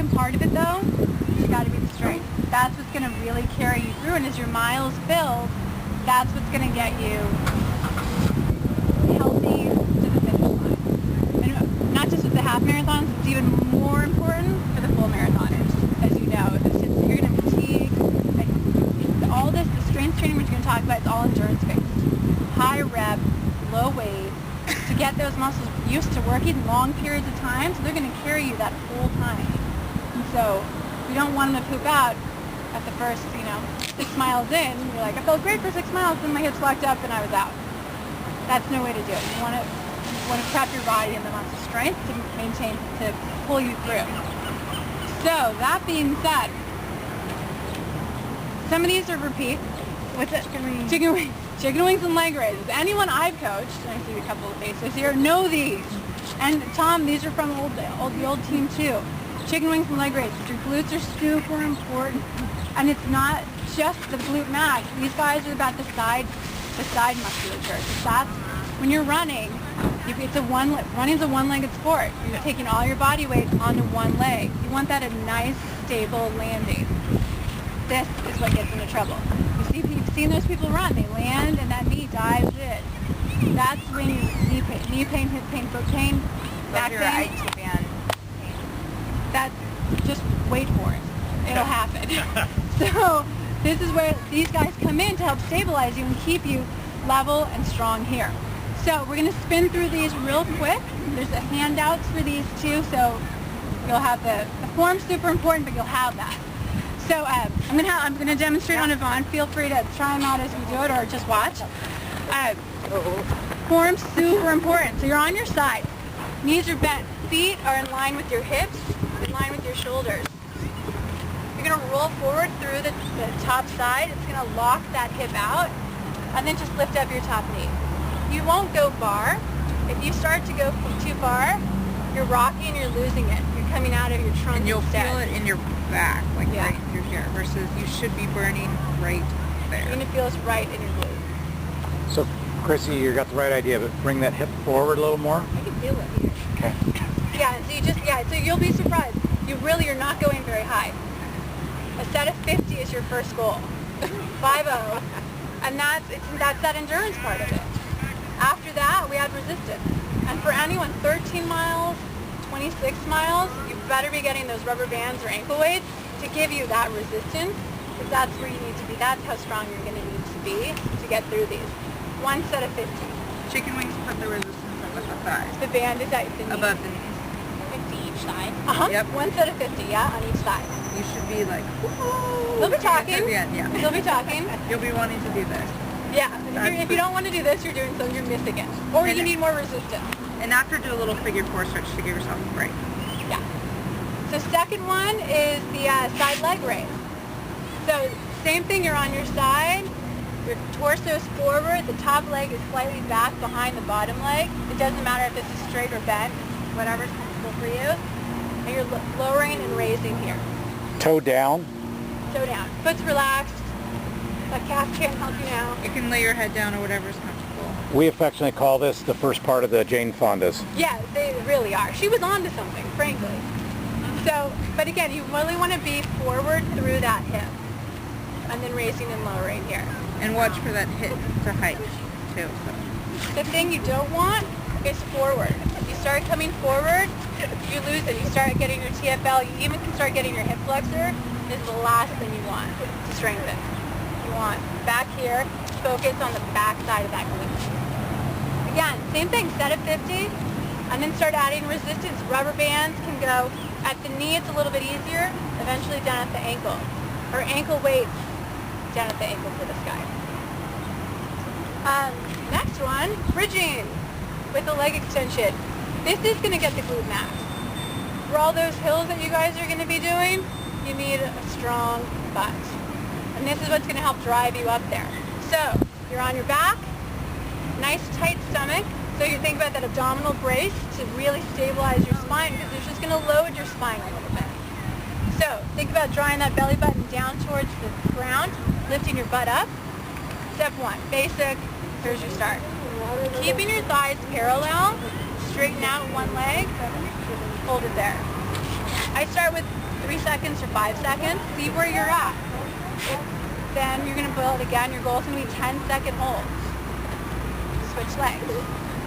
second part of it though, it's got to be the strength. That's what's going to really carry you through, and as your miles build, that's what's going to get you healthy to the finish line. And not just with the half marathons, it's even more important for the full marathoners. As you know, it's just, you're going to fatigue. And all this, the strength training we're going to talk about, it's all endurance based. High rep, low weight, to get those muscles used to working long periods of time, so they're going to carry you that whole time. And so we don't want them to poop out at the first, 6 miles in. You're like, I felt great for 6 miles, then my hips locked up and I was out. That's no way to do it. You want to prep your body and the muscle strength to maintain, to pull you through. So that being said, some of these are repeat. What's it? Chicken wings and leg raises. Anyone I've coached, and I see a couple of faces here, know these. And Tom, these are from the old team too. Chicken wings and leg raises. Your glutes are super important. And it's not just the glute max. These guys are about the side musculature. So that's when you're running. Running's a one-legged sport. You're taking all your body weight onto one leg. You want that a nice, stable landing. This is what gets into trouble. You've seen those people run. They land and that knee dives in. That's when you knee pain, hip pain, foot pain, back pain. That just wait for it. It'll happen. So this is where these guys come in to help stabilize you and keep you level and strong here. So we're going to spin through these real quick. There's the handouts for these too, so you'll have the form's super important, but you'll have that. So I'm going to demonstrate on Yvonne. Feel free to try them out as we do it or just watch. Form's super important. So you're on your side. Knees are bent. Feet are in line with your hips, in line with your shoulders. You're going to roll forward through the top side. It's going to lock that hip out, and then just lift up your top knee. You won't go bar. If you start to go too far, you're rocking and you're losing it. You're coming out of your trunk. And you'll instead. feel it in your back, like right through here, versus you should be burning right there. You're going to feel it's right in your glute. So, Chrissy, you got the right idea, but bring that hip forward a little more. I can feel it here. Okay. Yeah, so you'll be surprised. You're not going very high. A set of 50 is your first goal. 5-0. And that's that endurance part of it. After that, we add resistance. And for anyone 13 miles, 26 miles, you better be getting those rubber bands or ankle weights to give you that resistance, because that's where you need to be. That's how strong you're going to need to be to get through these. One set of 50. Chicken wings put the resistance above the thighs. The band is at the knee. Above the knees. 50 each side. Yep. One set of 50, yeah, on each side. You should be like, They'll be talking. Yeah. They'll be talking. You'll be wanting to do this. Yeah. If you don't want to do this, you're doing something, you're missing it. Or you need more resistance. And after, do a little figure 4 stretch to give yourself a break. Yeah. So second one is the side leg raise. So same thing, you're on your side, your torso is forward, the top leg is slightly back behind the bottom leg. It doesn't matter if this is straight or bent, whatever's comfortable for you. And you're lowering and raising here. Toe down. Toe down. Foot's relaxed. That calf can't help you now. You can lay your head down or whatever's comfortable. We affectionately call this the first part of the Jane Fondas. Yeah, they really are. She was on to something, frankly. So, but again, you really want to be forward through that hip. And then raising and lowering here. And watch for that hip to height, too. So. The thing you don't want is forward. If you start coming forward, you lose it. You start getting your TFL, you even can start getting your hip flexor. This is the last thing you want to strengthen. You want back here, focus on the back side of that glute. Again, same thing, set of 50, and then start adding resistance. Rubber bands can go at the knee, it's a little bit easier, eventually down at the ankle. Or ankle weights down at the ankle for this guy. Next one, bridging with the leg extension. This is going to get the glute max. For all those hills that you guys are going to be doing, you need a strong butt. And this is what's going to help drive you up there. So, you're on your back, nice tight stomach. So you think about that abdominal brace to really stabilize your spine, because it's just going to load your spine a little bit. So, think about drawing that belly button down towards the ground, lifting your butt up. Step 1, basic, here's your start. Keeping your thighs parallel, straighten out one leg, hold it there. I start with 3 seconds or 5 seconds. See where you're at. Then you're going to build again. Your goal is going to be 10-second holds. Switch legs.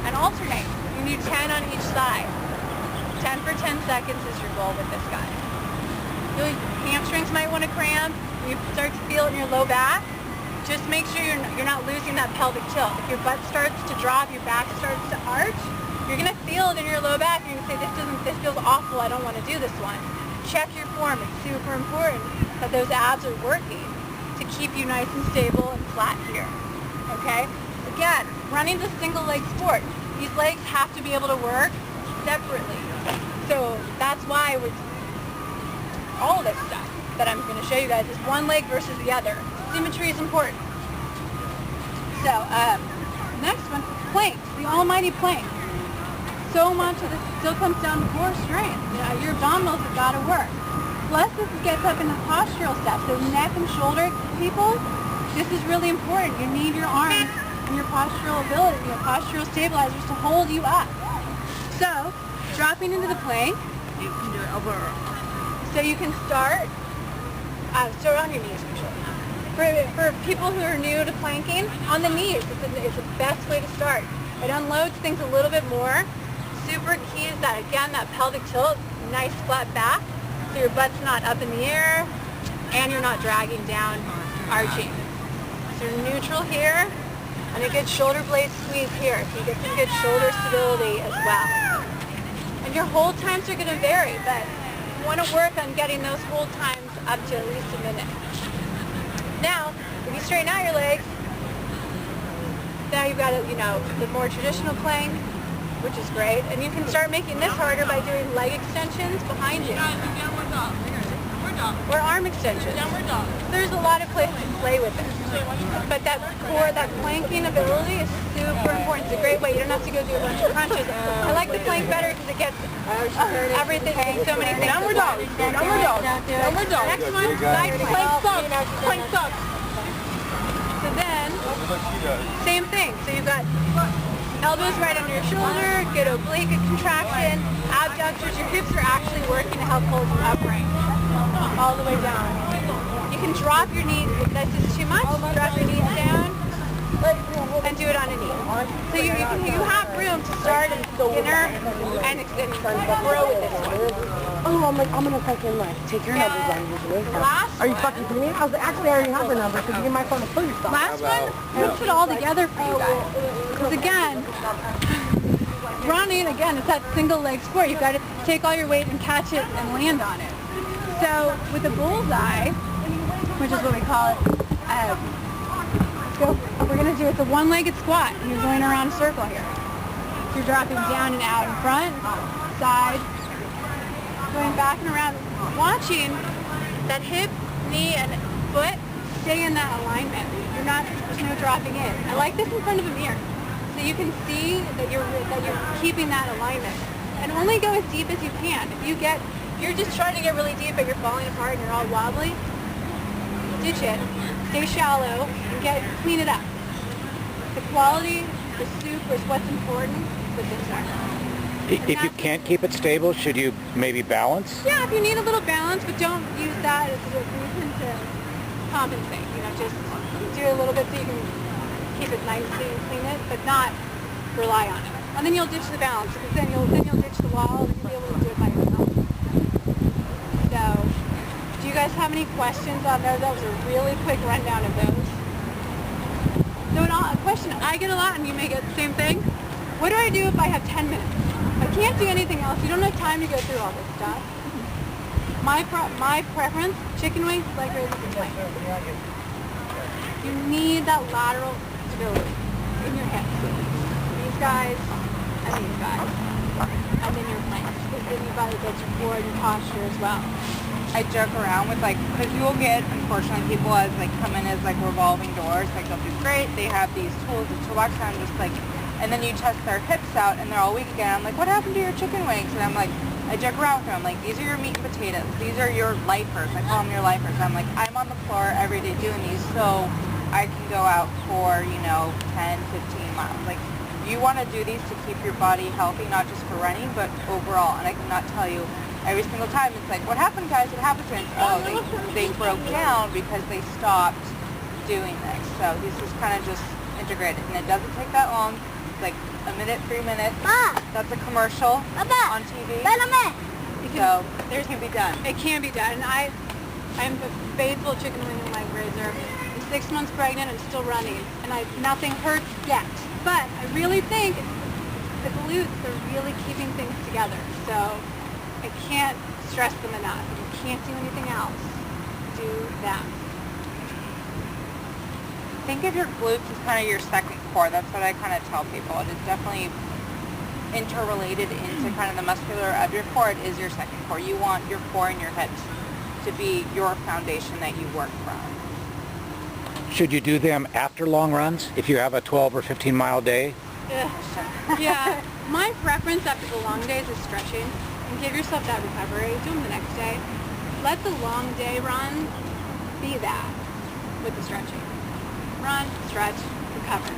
And alternate. You do 10 on each side. 10 for 10 seconds is your goal with this guy. Your hamstrings might want to cramp. You start to feel it in your low back. Just make sure you're not losing that pelvic tilt. If your butt starts to drop, your back starts to arch, you're going to feel it in your low back. You're going to say, this feels awful. I don't want to do this one. Check your form. It's super important that those abs are working to keep you nice and stable and flat here. Okay? Again, running's a single leg sport. These legs have to be able to work separately. So that's why with all this stuff that I'm going to show you guys is one leg versus the other. Symmetry is important. So, next one, planks, the almighty plank. So much of this still comes down to core strength. Your abdominals have got to work. Plus, this gets up into postural steps. So neck and shoulder people, this is really important. You need your arms and your postural ability, your postural stabilizers to hold you up. So, dropping into the plank, you can do it over. So you can start on your knees usually. For people who are new to planking, on the knees is the best way to start. It unloads things a little bit more. Super key is that, again, that pelvic tilt, nice flat back, so your butt's not up in the air, and you're not dragging down, arching. So you're neutral here, and a good shoulder blade squeeze here, so you get some good shoulder stability as well. And your hold times are going to vary, but you want to work on getting those hold times up to at least a minute. Now, if you straighten out your legs, now you've got the more traditional plank, which is great, and you can start making this harder by doing leg extensions behind you. Or arm extensions. There's a lot of places to play with it. But that core, that planking ability is super important. It's a great way. You don't have to go do a bunch of crunches. I like the plank better because it gets everything, so many things. Downward dog. Downward dog. Downward dog. Next one, side plank sucks. Plank sucks. So then, same thing. So you've got elbows right under your shoulder, good oblique contraction, abductors. Your hips are actually working to help hold you upright, all the way down. You can drop your knees if this is too much. Drop your knees down and do it on a knee. So you have room to start inner and grow with this one. Oh, I'm gonna fucking take your number down usually. Are you fucking kidding me? I already have the number, so give me my phone and pull your stuff. Last one, we'll put it all together for you guys. Because again, running, it's that single leg sport. You've got to take all your weight and catch it and land on it. So with a bullseye, which is what we call it, what we're going to do is a one-legged squat. And you're going around a circle here. So you're dropping down and out in front, side, going back and around, watching that hip, knee, and foot stay in that alignment. There's no dropping in. I like this in front of a mirror. So you can see that you're keeping that alignment. And only go as deep as you can. If you're just trying to get really deep but you're falling apart and you're all wobbly, ditch it. Stay shallow and clean it up. The quality, the soup is what's important with this one. If you can't keep it stable, should you maybe balance? Yeah, if you need a little balance, but don't use that as a reason to compensate. Just do a little bit so you can keep it nice and clean it, but not rely on it. And then you'll ditch the balance, because then you'll ditch the wall and you'll be able to do it by yourself. So, do you guys have any questions on those? That was a really quick rundown of those. So a question I get a lot, and you may get the same thing. What do I do if I have 10 minutes? I can't do anything else. You don't have time to go through all this stuff. My preference, chicken wings, leg raises, and plank. You need that lateral stability in your hips. These guys and these guys. And then your planks. Because then you've got to get your core and your posture as well. I joke around with because you will get, unfortunately, people as come in as revolving doors. They'll do great. They have these tools, the toolbox, and I'm just and then you test their hips out and they're all weak again. I'm like, what happened to your chicken wings? And I'm like, I joke around with them. I'm like, these are your meat and potatoes. These are your lifers. I call them your lifers. I'm like, I'm on the floor every day doing these, so I can go out for, 10, 15 miles. You want to do these to keep your body healthy, not just for running, but overall. And I cannot tell you every single time it's like, what happened, guys? What happened to him? Oh, they broke down because they stopped doing this. So this is kind of just integrated, and it doesn't take that long. It's like a minute, 3 minutes. That's a commercial on TV. So it can be done. It can be done. I'm a faithful chicken wing and leg raiser. I'm 6 months pregnant. I'm still running, and nothing hurts yet. But I really think the glutes are really keeping things together. So I can't stress them enough. If you can't do anything else, do them. Think of your glutes as kind of your second core. That's what I kind of tell people. It is definitely interrelated into kind of the muscular of your core. It is your second core. You want your core and your hips to be your foundation that you work from. Should you do them after long runs if you have a 12 or 15 mile day? Yeah. My preference after the long days is stretching, and give yourself that recovery. Do them the next day. Let the long day run be that with the stretching. Run, stretch, recover.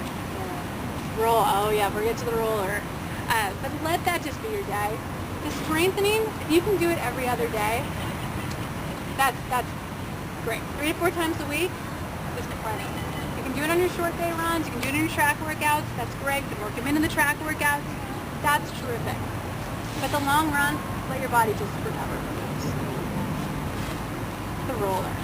Roll. Oh yeah, we'll get to the roller. But let that just be your day. The strengthening, if you can do it every other day, that's great. 3 to 4 times a week is plenty. You can do it on your short day runs. You can do it in your track workouts. That's great. You can work them into the track workouts. That's terrific. But the long run, let your body just recover from those. The roller.